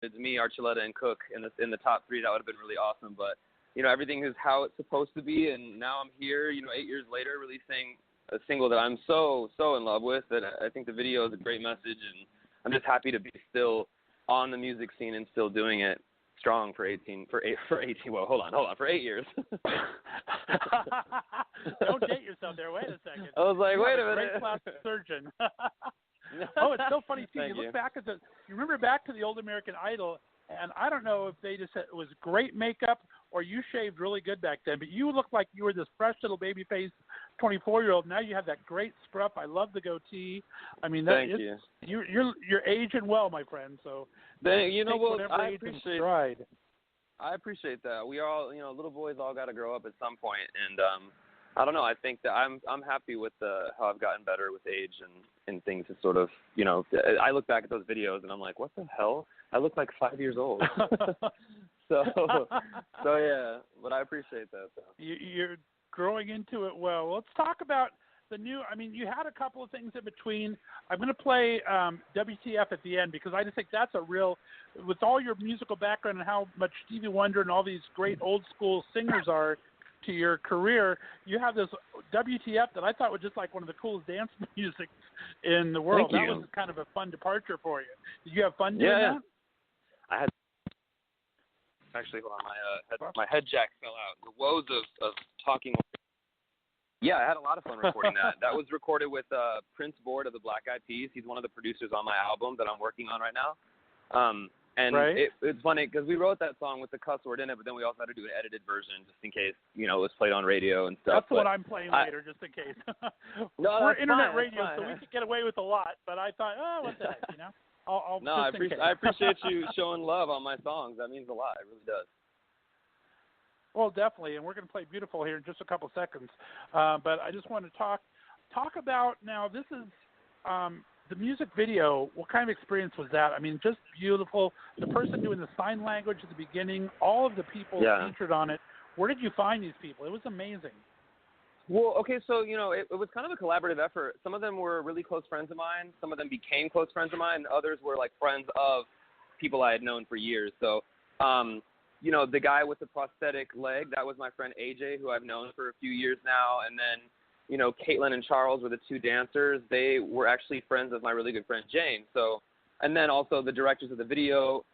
it's me, Archuleta, and Cook in the top three, that would have been really awesome. But, you know, everything is how it's supposed to be, and now I'm here, you know, 8 years later, releasing a single that I'm so in love with, that I think the video is a great message, and I'm just happy to be still on the music scene and still doing it strong for 8 years. Don't date yourself there. Wait a second. I was like, wait a minute. Great plastic surgeon. Oh, it's so funny too. You Look back at you remember back to the old American Idol, and I don't know if they just said it was great makeup or you shaved really good back then, but you looked like you were this fresh little baby face 24-year-old. Now you have that great scruff. I love the goatee. I mean, thank you. You're aging well, my friend. So you know what? I appreciate that. We all, you know, little boys all got to grow up at some point, and I don't know. I think that I'm happy with how I've gotten better with age and things. Is sort of, you know, I look back at those videos and I'm like, what the hell? I look like 5 years old. so yeah. But I appreciate that. So. You're growing into it well. Let's talk about the new. I mean, you had a couple of things in between. I'm going to play WTF at the end because I just think that's a real. With all your musical background and how much Stevie Wonder and all these great old school singers are to your career, you have this WTF that I thought was just like one of the coolest dance music in the world. Thank that you. was kind of a fun departure for you. Did you have fun doing that? I had actually hold on, my head jack fell out. The woes of talking. Yeah, I had a lot of fun recording that. That was recorded with Prince Board of the Black Eyed Peas. He's one of the producers on my album that I'm working on right now. And right. It's funny because we wrote that song with the cuss word in it, but then we also had to do an edited version just in case, you know, it was played on radio and stuff. That's what I'm playing later, just in case. No, we're that's internet fine, radio, that's fine. so we could get away with a lot. But I thought, oh, what the heck, you know? I appreciate you showing love on my songs. That means a lot. It really does. Well, definitely, and we're going to play "Beautiful" here in just a couple seconds. But I just want to talk about now. This is the music video. What kind of experience was that? I mean, just beautiful. The person doing the sign language at the beginning, all of the people featured on it. Where did you find these people? It was amazing. Well, okay, so, you know, it was kind of a collaborative effort. Some of them were really close friends of mine. Some of them became close friends of mine. And others were, like, friends of people I had known for years. So, you know, the guy with the prosthetic leg, that was my friend AJ, who I've known for a few years now. And then, you know, Caitlin and Charles were the two dancers. They were actually friends of my really good friend James. So, and then also the directors of the video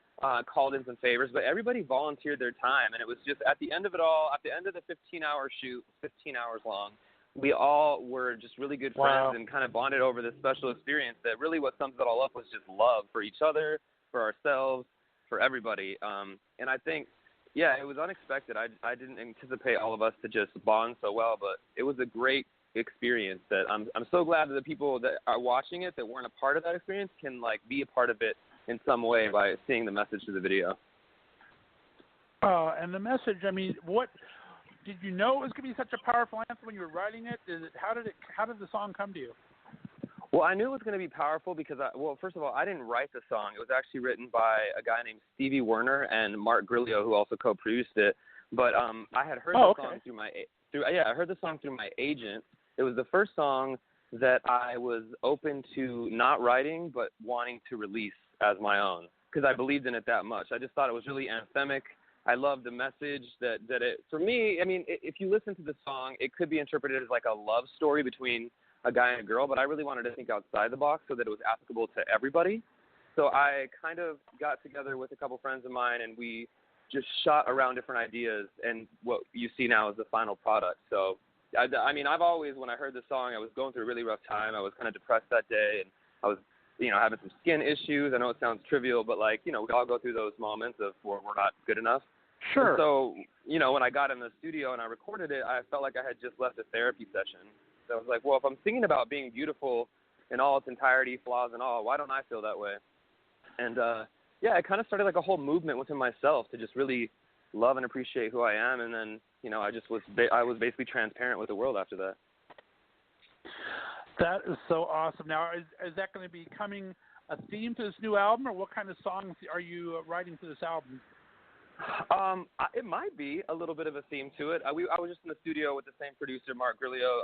called in some favors, but everybody volunteered their time. And it was just at the end of it all, at the end of the 15-hour shoot, 15 hours long, we all were just really good friends and kind of bonded over this special experience that really what sums it all up was just love for each other, for ourselves, for everybody. And I think, yeah, it was unexpected. I didn't anticipate all of us to just bond so well, but it was a great experience that I'm so glad that the people that are watching it that weren't a part of that experience can, like, be a part of it in some way by seeing the message of the video. And the message, I mean, what did you know it was going to be such a powerful anthem when you were writing it? How did the song come to you? Well, I knew it was going to be powerful because, first of all, I didn't write the song. It was actually written by a guy named Stevie Werner and Mark Grillo, who also co-produced it. But I had heard the song I heard the song through my agent. It was the first song that I was open to not writing but wanting to release as my own because I believed in it that much. I just thought it was really anthemic. I loved the message that it, for me, I mean, if you listen to the song, it could be interpreted as like a love story between a guy and a girl, but I really wanted to think outside the box so that it was applicable to everybody. So I kind of got together with a couple friends of mine and we just shot around different ideas, and what you see now is the final product. So, I mean, I've always, when I heard the song, I was going through a really rough time. I was kind of depressed that day, and I was, you know, having some skin issues. I know it sounds trivial, but, like, you know, we all go through those moments of where we're not good enough. Sure. And so, you know, when I got in the studio and I recorded it, I felt like I had just left a therapy session. So I was like, well, if I'm singing about being beautiful in all its entirety, flaws and all, why don't I feel that way? And, yeah, it kind of started like a whole movement within myself to just really love and appreciate who I am. And then, you know, I was basically transparent with the world after that. That is so awesome. Now, is that going to be becoming a theme to this new album, or what kind of songs are you writing for this album? It might be a little bit of a theme to it. I was just in the studio with the same producer, Mark Grillo,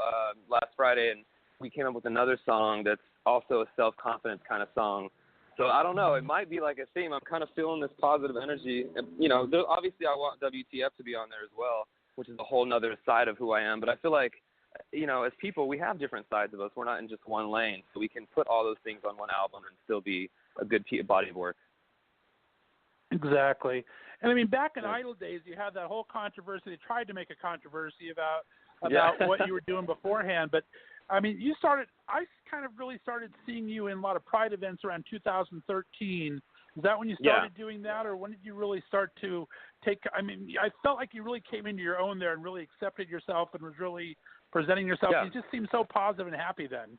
last Friday, and we came up with another song that's also a self-confidence kind of song. So I don't know. It might be like a theme. I'm kind of feeling this positive energy. You know, obviously I want WTF to be on there as well, which is a whole nother side of who I am. But I feel like, you know, as people, we have different sides of us. We're not in just one lane. So we can put all those things on one album and still be a good body of work. Exactly. And I mean, back in Idol days, you had that whole controversy. They tried to make a controversy about what you were doing beforehand. But I mean, I kind of really started seeing you in a lot of Pride events around 2013. Is that when you started doing that, or when did you really start to I mean, I felt like you really came into your own there and really accepted yourself and was really presenting yourself. Yeah. You just seemed so positive and happy then.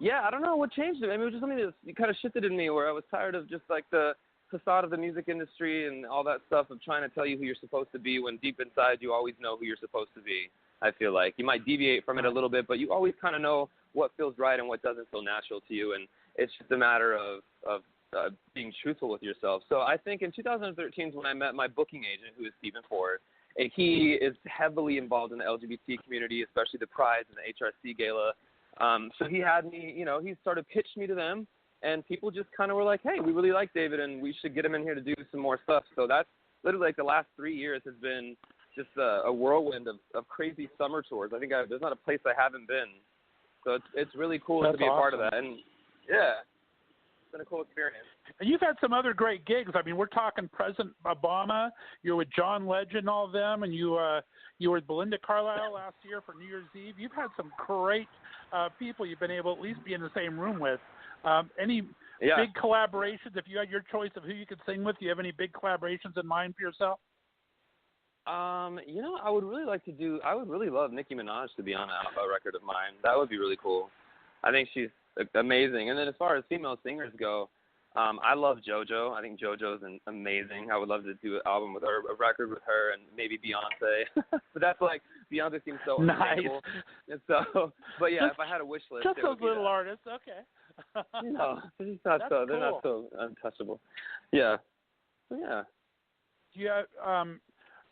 Yeah, I don't know what changed it. I mean, it was just something that kind of shifted in me where I was tired of just like the facade of the music industry and all that stuff of trying to tell you who you're supposed to be when deep inside you always know who you're supposed to be. I feel like you might deviate from it a little bit, but you always kind of know what feels right and what doesn't feel natural to you, and it's just a matter of being truthful with yourself. So I think in 2013 is when I met my booking agent, who is Stephen Ford, and he is heavily involved in the LGBT community, especially the Prides and the HRC Gala. So he had me, you know, he started pitching me to them, and people just kind of were like, hey, we really like David, and we should get him in here to do some more stuff. So that's literally like the last 3 years has been just a whirlwind of crazy summer tours. I think there's not a place I haven't been. So it's really cool to be a part of that. And, yeah, it's been a cool experience. And you've had some other great gigs. I mean, we're talking President Obama. You're with John Legend and all of them, and you were with Belinda Carlisle last year for New Year's Eve. You've had some great people you've been able to at least be in the same room with. Any big collaborations? If you had your choice of who you could sing with, do you have any big collaborations in mind for yourself? You know, I would really love Nicki Minaj to be on a record of mine. That would be really cool. I think she's amazing. And then as far as female singers go, I love JoJo. I think JoJo's amazing. I would love to do an album with her, a record with her, and maybe Beyonce. But that's like, Beyonce seems so unattainable. And so, but yeah, if I had a wish list, just those little artists, okay. You know, they're not so untouchable. Yeah. So, yeah. Yeah.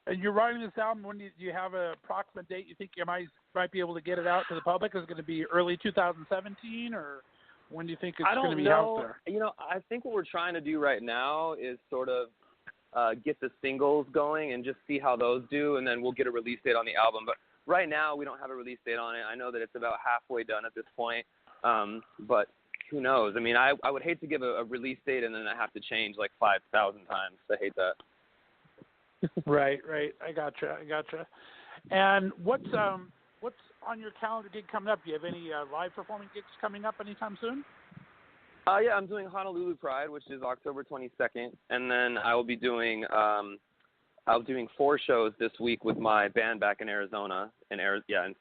And you're writing this album. When do you have an approximate date you think you might be able to get it out to the public? Is it going to be early 2017, or when do you think it's going to be out there? You know, I think what we're trying to do right now is sort of get the singles going and just see how those do, and then we'll get a release date on the album. But right now, we don't have a release date on it. I know that it's about halfway done at this point, but who knows? I mean, I would hate to give a release date and then I have to change like 5,000 times. I hate that. Right. I gotcha. And what's on your calendar gig coming up? Do you have any live performing gigs coming up anytime soon? Yeah, I'm doing Honolulu Pride, which is October 22nd, and then I will be doing 4 shows this week with my band back in Arizona, and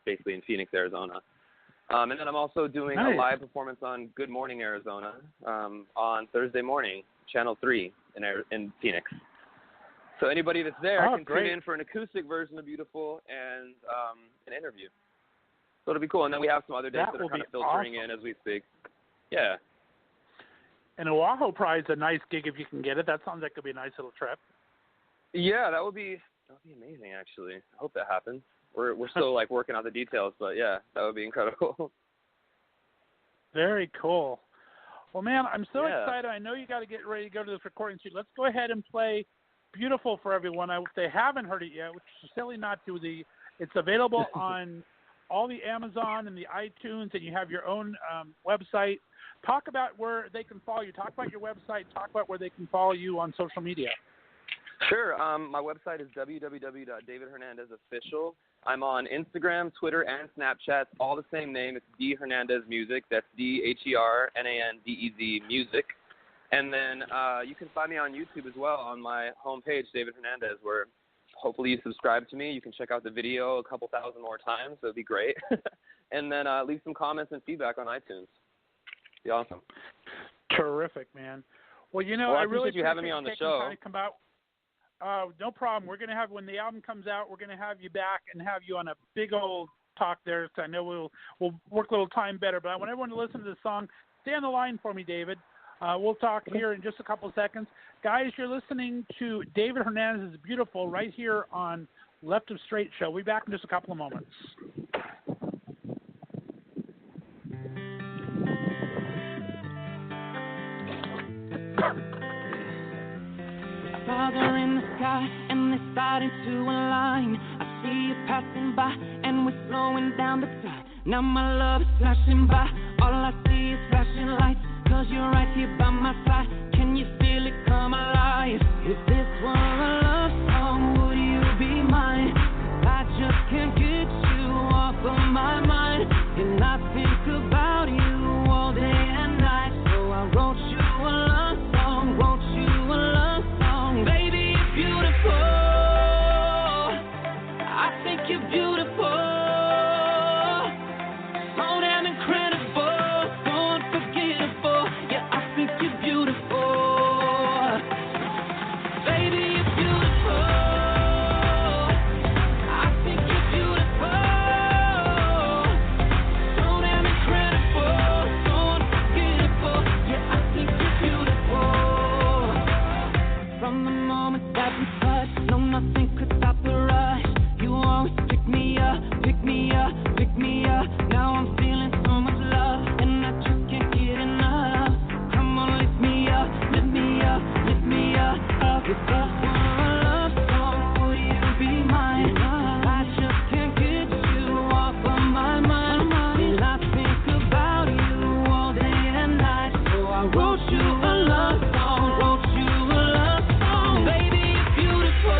basically in Phoenix, Arizona. And then I'm also doing a live performance on Good Morning Arizona on Thursday morning, Channel 3 in Phoenix. So anybody that's there can tune in for an acoustic version of Beautiful and an interview. So it'll be cool. And then we have some other dates that are kind of filtering in as we speak. Yeah. And Oahu Pride's a nice gig if you can get it. That sounds like it'll be a nice little trip. Yeah, that would be amazing, actually. I hope that happens. We're still like working out the details, but yeah, that would be incredible. Very cool. Well, man, I'm so excited. I know you got to get ready to go to this recording studio. Let's go ahead and play Beautiful for everyone. If they haven't heard it yet, which is silly not to, it's available on all the Amazon and the iTunes, and you have your own website. Talk about where they can follow you. Talk about your website. Talk about where they can follow you on social media. Sure. My website is www.davidhernandezofficial. I'm on Instagram, Twitter, and Snapchat. All the same name. It's D Hernandez Music. That's DHERNANDEZ Music. And then you can find me on YouTube as well on my homepage, David Hernandez, where hopefully you subscribe to me. You can check out the video a couple thousand more times. That would be great. And then leave some comments and feedback on iTunes. Be awesome. Terrific, man. Well, I really appreciate you having me on the show. Time to come out. No problem. We're going to have, when the album comes out, we're going to have you back and have you on a big old talk there. So I know we'll work a little time better. But I want everyone to listen to this song. Stay on the line for me, David. We'll talk here in just a couple of seconds. Guys, you're listening to David Hernandez's Beautiful right here on Left of Str8 Show. We'll be back in just a couple of moments. Father in the sky, and they're starting to align. I see you passing by, and we're slowing down the time. Now my love is flashing by, all I see is flashing lights. Cause you're right here by my side, can you feel it come alive? If this were a love song, would you be mine? I just can't get you off of my mind, and I think about you all day and night. So I wrote you a love song, wrote you a love song. Baby, you're beautiful, I think you're beautiful, so damn incredible, so unforgettable. Yeah, I think you're beautiful. Baby, you're beautiful, I think you're beautiful, so damn incredible, so unforgettable. Yeah, I think you're beautiful. From the moment that we touched, no, nothing could stop the rush. You always pick me up, pick me up, pick me up. Now I'm feeling so much love, and I just can't get enough. Come on, lift me up, lift me up, lift me up. If this were a love song, would you be mine? I just can't get you off of my mind, and I think about you all day and night. So I wrote you a love song, wrote you a love song. Baby, you're beautiful,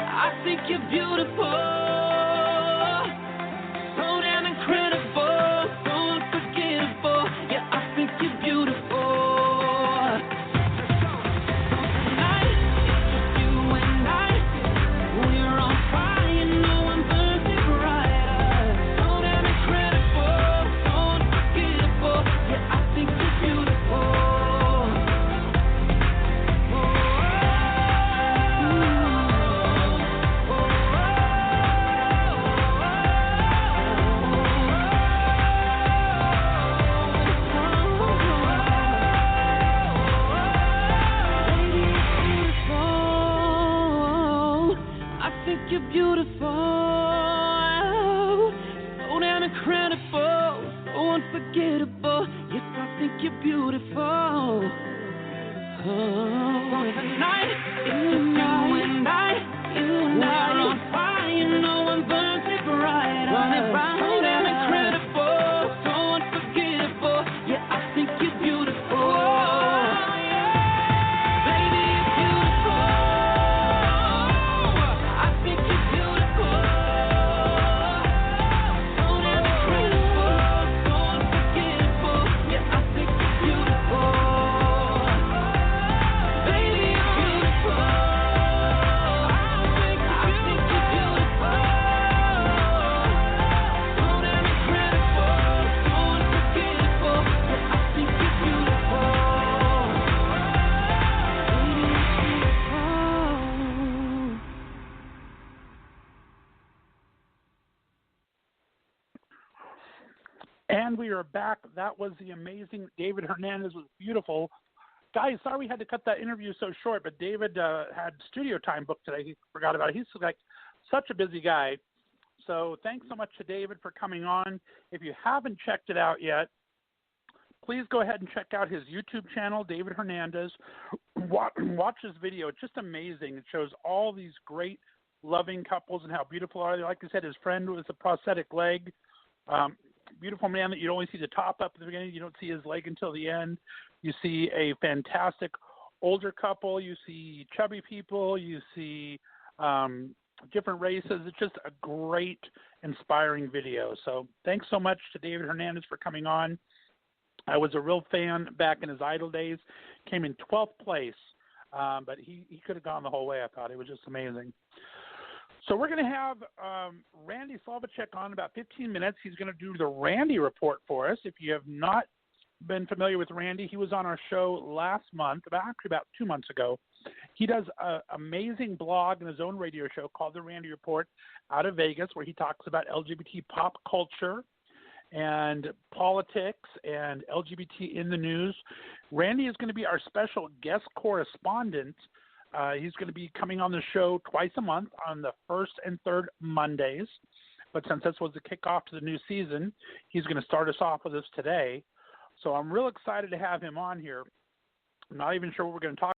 I think you're beautiful, so damn incredible, so unforgettable. Yeah, I think you're beautiful. Tonight, it's just you and I. We're on fire, no one burns it brighter. So damn incredible, so unforgettable. Yeah, I think you're beautiful. I think you're beautiful, so damn incredible, so unforgettable. Yes, I think you're beautiful. Oh, tonight, it's just you and I. We're on fire, no one burns it brighter. So damn incredible, so unforgettable. Yeah, I think you're beautiful. Baby, you're beautiful, I think you're beautiful, so damn incredible, so unforgettable. Yeah, I think you're beautiful. Baby, you're beautiful, I think you're beautiful, so damn incredible, so unforgettable. Yeah, I think you're beautiful. Baby, you're beautiful. And we are back. That was the amazing David Hernandez. Was beautiful. Guys, sorry we had to cut that interview so short, but David had studio time booked today. He forgot about it. He's like such a busy guy. So thanks so much to David for coming on. If you haven't checked it out yet, please go ahead and check out his YouTube channel, David Hernandez. Watch this video. It's just amazing. It shows all these great, loving couples and how beautiful are they. Like I said, his friend with a prosthetic leg. Beautiful man that you only see the top up at the beginning. You don't see his leg until the end. You see a fantastic older couple. You see chubby people. You see different races. It's just a great, inspiring video. So thanks so much to David Hernandez for coming on. I was a real fan back in his Idol days. Came in 12th place, but he could have gone the whole way, I thought. It was just amazing. So we're going to have Randy Slovacek on in about 15 minutes. He's going to do the Randy Report for us. If you have not been familiar with Randy, he was on our show last month, about 2 months ago. He does an amazing blog and his own radio show called The Randy Report out of Vegas, where he talks about LGBT pop culture and politics and LGBT in the news. Randy is going to be our special guest correspondent. He's going to be coming on the show twice a month on the first and third Mondays. But since this was the kickoff to the new season, he's going to start us off with us today. So I'm real excited to have him on here. I'm not even sure what we're going to talk